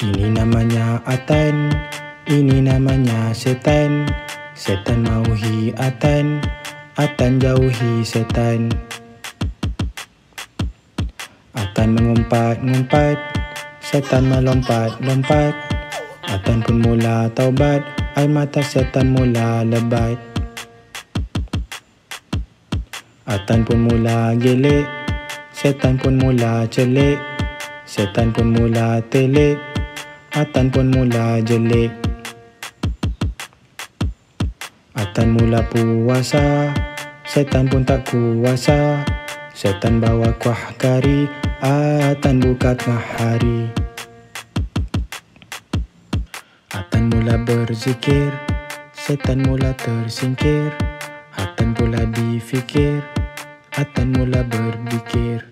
Ini namanya Atan, ini namanya setan. Setan mauhi Atan, Atan jauhi setan. Atan mengumpat-ngumpat, setan melompat-lompat. Atan pun mula taubat, air mata setan mula lebat. Atan pun mula gelek, setan pun mula celik. Setan pun mula telik, Atan pun mula jelek. Atan mula puasa, setan pun tak kuasa. Setan bawa kuah kari, Atan buka tengah hari. Atan mula berzikir, setan mula tersingkir. Atan pula difikir, Atan mula berbikir.